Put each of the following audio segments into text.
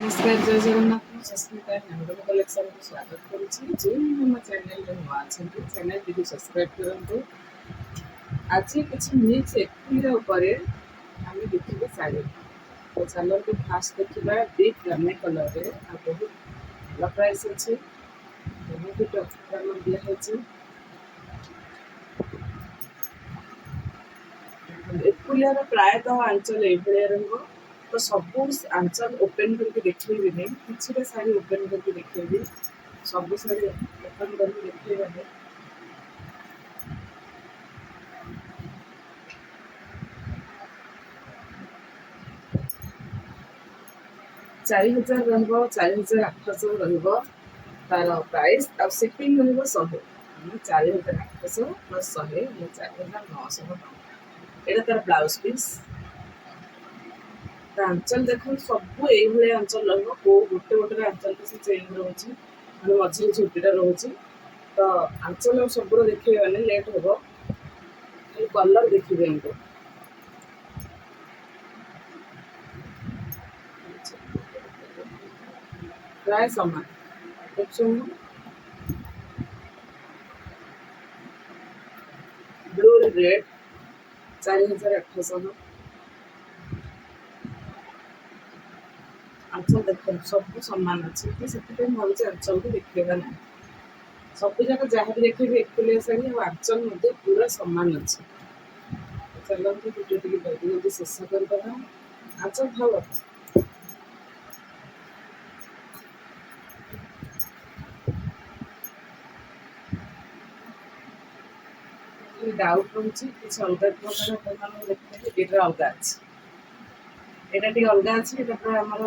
ନମସ୍କାର, ଜୟ ଜଗନ୍ନାଥ। ମୁଁ ସସ୍ମିତା ହ୍ୟାଣ୍ଡଲୁମ୍ କଲେକ୍ସନକୁ ସ୍ୱାଗତ କରୁଛି। ଯେଉଁମାନେ ମୋ ଚ୍ୟାନେଲରେ ନୂଆ ଅଛନ୍ତି ଚ୍ୟାନେଲଟିକୁ ସବସ୍କ୍ରାଇବ୍ କରନ୍ତୁ। ଆଜି କିଛି ମିକ୍ସ ଏପ୍ରିଲ ଉପରେ ଆମେ ଦେଖିବା ଶାଢ଼ୀ। ତ ଚାଲନ୍ତୁ ଫାଷ୍ଟ ଦେଖିବା ଡିପ୍ ରାମେ କଲରରେ, ଆଉ ବହୁତ ଭଲ ପ୍ରାଇସ୍ ଅଛି। ବହୁତ ଟଙ୍କା ଦିଆହେଉଛି। ଏପ୍ରିଲର ପ୍ରାୟତଃ ଆଞ୍ଚଲ ଏଇଭଳିଆ ରହିବ। ତ ସବୁ ଆଞ୍ଚଲ ଓପେନ୍ କରିକି ଦେଖେଇବିନି, କିଛିଟା ଶାଢ଼ୀ ଓପେନ୍ କରିକି ଦେଖେଇବି। ସବୁ ଶାଢ଼ୀ ଓପେନ୍ କରିକି ଦେଖେଇବାନି। ଚାରି ହଜାର ରହିବ, 4,800 ରହିବ ତାର ପ୍ରାଇସ୍। ଆଉ ସିପିଂ ରହିବ 100। ମାନେ 4,800 ପ୍ଲସ୍ 100 ହେଲେ 4,900 ଟଙ୍କା। ଏଇଟା ତାର ବ୍ଲାଉଜ ପିସ୍। ଆଞ୍ଚଲ ଦେଖନ୍ତୁ ସବୁ ଏଇଭଳିଆ ଆଞ୍ଚଲ ରହିବ। କୋଉ ଗୋଟେ ଗୋଟେ ଆଞ୍ଚଲ ସେ ଚେଞ୍ଜ ରହୁଛି, ମାନେ ମଝିରେ ଝୁଟିଟା ରହୁଛି। ତ ଆଞ୍ଚଲ ସବୁର ଦେଖେଇବାନି, ଲେଟ୍ ହବ। ଖାଲି କଲର ଦେଖିବେ ଏମିତି। ପ୍ରାୟ ସମାନ ଦେଖୁଛନ୍ତି। Blue red 4,800। ଆଞ୍ଚଲ ଦେଖନ୍ତୁ ସବୁ ସମାନ ଅଛି, ତ ସେଥିପାଇଁ ମୁଁ ଭାବୁଛି ଆଞ୍ଚଲକୁ ଦେଖେଇବା ନାହିଁ। ସବୁ ଯାକ ଯାହା ବି ଦେଖେଇବି ଏକୁଟିଆ ଶାଢ଼ୀ, ଆଉ ଆଞ୍ଚଲ ମଧ୍ୟ ପୁରା ସମାନ ଅଛି। ଚାଲନ୍ତୁ ଭିଡ଼ିଓ ଟିକେ ଜଲ୍ଦି ଜଲ୍ଦି ଶେଷ କରିଦେବା। ଆଞ୍ଚଲ ଭଲ। ଡାଉଟ୍ ରହୁଛି କିଛି ଅଲଗା ପ୍ରକାର ଆପଣମାନଙ୍କୁ ଦେଖେଇବି। ଏଇଟା ଅଲଗା ଅଛି, ଏଇଟା ଟିକେ ଅଲଗା ଅଛି। ଏଇଟା ପୁରା ଆମର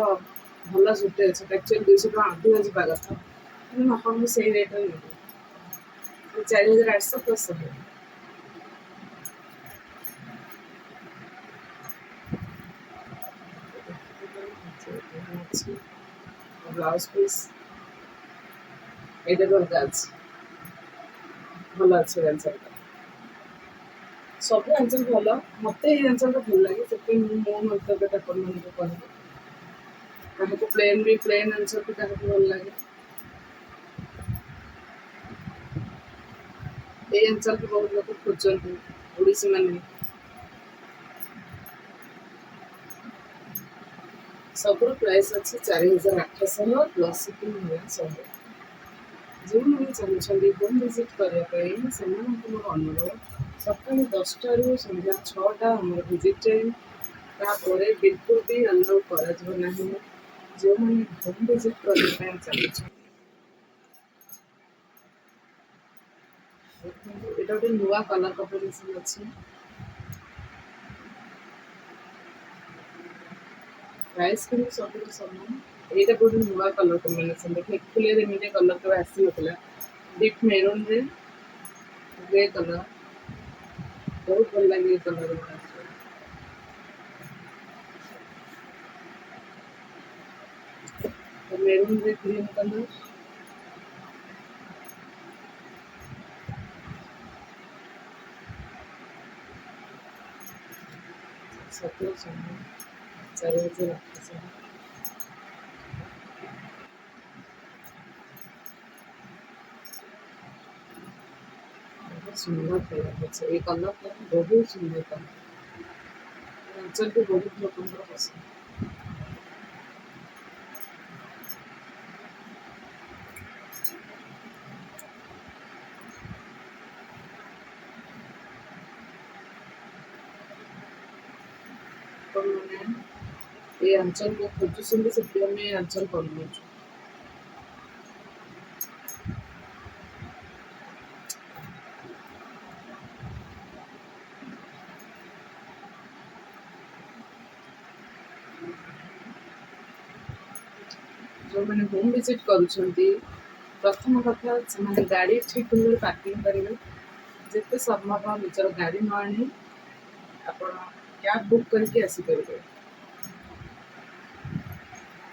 ଭଲ ଝୁଟି ଅଛି। ଆକ୍ଚୁଆଲି 200 ଟଙ୍କା ଅଧିକ ଯିବା କଥା, କିନ୍ତୁ ମୁଁ ଆପଣଙ୍କୁ ସେଇ ରେଟ୍ରେ ନେବି। 4,800 ପ୍ଲସ୍ 100। ବ୍ଲାଉଜ ପିସ୍ ଏଇଟା ବି ଅଲଗା ଅଛି, ଭଲ ଅଛି ଆଞ୍ଚଲଟା। ସବୁ ଆଞ୍ଚଲ ଭଲ, ମତେ ଏଇ ଆଞ୍ଚଲଟା ଭଲ ଲାଗେ, ସେଥିପାଇଁ ମୁଁ ମୋ ମନ୍ତବ୍ୟଟା ଆପଣମାନଙ୍କୁ କହିବି। କାହାକୁ ପ୍ଲେନ୍ ବି ପ୍ଲେନ୍ ଆଞ୍ଚଲ ବି କାହାକୁ ଭଲ ଲାଗେ। ଏଇ ଅଞ୍ଚଳକୁ ବହୁତ ଲୋକ ଖୋଜନ୍ତି, ଓଡ଼ିଶୀ ମାନେ। ସବୁର ପ୍ରାଇସ୍ ଅଛି 4,800 ପ୍ଲସ୍ ସିପିଂ ହେଲା 100। ଯେଉଁମାନେ ଚାହୁଁଛନ୍ତି ହୋମ୍ ଭିଜିଟ୍ କରିବା ପାଇଁ ସେମାନଙ୍କୁ ମୋର ଅନୁରୋଧ, ସକାଳ 10ଟାରୁ ସନ୍ଧ୍ୟା 6ଟା ଆମର ଭିଜିଟ୍ ଟାଇମ୍। ତାପରେ ବିଲକୁଲ ବି ଆଲାଉ କରାଯିବ ନାହିଁ। ଯେଉଁମାନେ ହୋମ୍ ଭିଜିଟ୍ କରିବା ପାଇଁ ଚାହୁଁଛନ୍ତି, ଏଇଟା ଗୋଟେ ନୂଆ କଲର୍ କମ୍ବିନେସନ୍ ଅଛି। ପ୍ରାଇସ୍ କିନ୍ତୁ ସବୁଠୁ ସମାନ। ଏଇଟା ଗୋଟେ ନୂଆ କଲର୍ କମ୍ବିନେସନ୍। ଦେଖେ ଏକୁଟିଆରେ ଏମିତି କଲର୍ କେବେ ଆସିନଥିଲା। ଡିପ୍ ମେରୁନ୍ରେ ଗ୍ରେ କଲର୍, ବହୁତ ଭଲ ଲାଗେ ଏ କଲର୍ ଗୁଡ଼ା। ମେରୁନ୍ରେ ଗ୍ରୀନ୍ କଲର୍, ସବୁ ସମାନ 4,800। ବହୁତ ସୁନ୍ଦର କଲର୍ ଅଛି, ଏଇ କଲର୍ଟା ବହୁତ ସୁନ୍ଦର କଲର୍। ଅଞ୍ଚଳଟି ବହୁତ ଲୋକଙ୍କର ପସନ୍ଦ। ଆପଣମାନେ এই ଅଞ୍ଚଳକୁ ଖୋଜୁଛନ୍ତି, ସେଥିପାଇଁ ଆମେ ଏ ଅଞ୍ଚଳ ବନଉଛୁ। ଯେଉଁମାନେ ହୋମ୍ ଭିଜିଟ୍ କରୁଛନ୍ତି, ପ୍ରଥମ କଥା ସେମାନେ ଗାଡ଼ି ଠିକ୍ ଭାବରେ ପାର୍କିଂ କରିବେ। ଯେତେ ସମ୍ଭବ ନିଜର ଗାଡ଼ି ନ ଆଣି ଆପଣ କ୍ୟାବ୍ ବୁକ୍ କରିକି ଆସିପାରିବେ।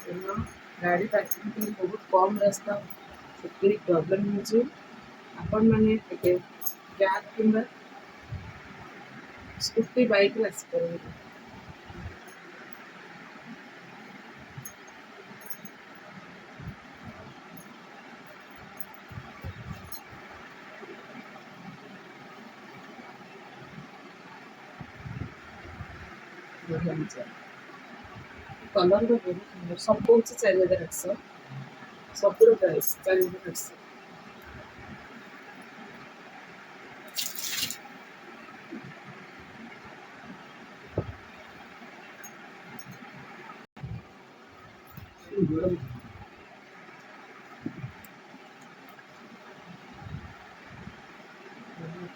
କାରଣ ଗାଡ଼ି ପାର୍କିଂ ପାଇଁ ବହୁତ କମ୍ ରାସ୍ତା, ସେଥିପାଇଁ ପ୍ରୋବ୍ଲେମ୍ ହେଉଛି। ଆପଣମାନେ ଟିକେ କ୍ୟାବ୍ କିମ୍ବା ସ୍କୁଟି ବାଇକ୍ରେ ଆସିପାରିବେ। बढ़िया डिजाइन कलर भी बहुत सुंदर सब हूँ 4800 सबूर प्राइस 4800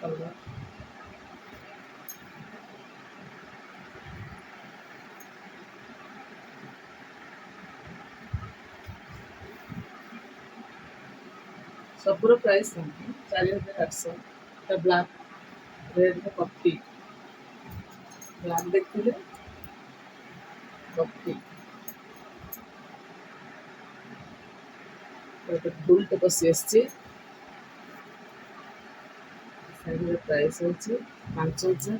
कलर सबूर प्राइस 4800 ब्लैक रेड में कॉफी ब्लैक देखते कॉफी फुल तो बस शाढ़ी प्राइस हूँ 5000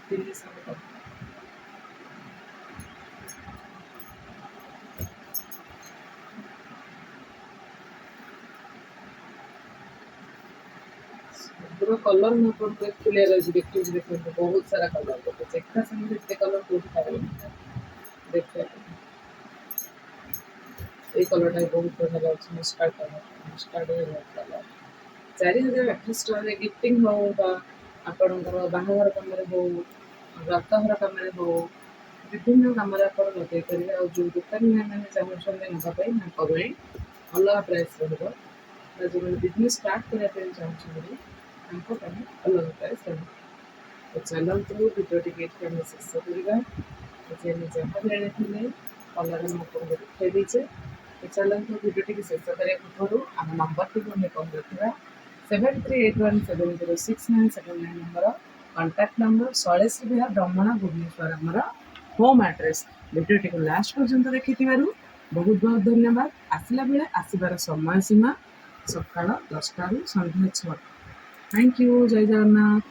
300 पूरा कलर में क्लियर अच्छे देखिए देखते बहुत सारा कलर देखते एका संगे एत कलर कौट पाए देखते ये कलर टाइप बहुत बढ़िया लगे मस्टार्ड कलर 4800 गिफ्टिंग हो आपणकर बाहाघर कम हो व्रतघर कम हो विभिन्न कम आप लगे पारे और जो दुकानी मैंने चाहते नापी अलग प्राइस रहा जो बिजनेस स्टार्ट करने चाहते अलग प्राइस रहा तो चलतु भिडियो टी शेष करवा जहाँ जानी कलर मुझे देखा दीचे तो चलतु भिडियो टी शेष करने पूर्व आम नंबर टी हमें कह रखा 7381706979 नंबर कांटेक्ट नंबर शैलेश विहार ब्रह्मणा भुवनेश्वर आमर home address video T last पर्यंत देखि बहुत बहुत धन्यवाद आसला बेले आसबार समय सीमा सकाळ 10 रु संध्या 6 थैंक यू जय जगन्नाथ।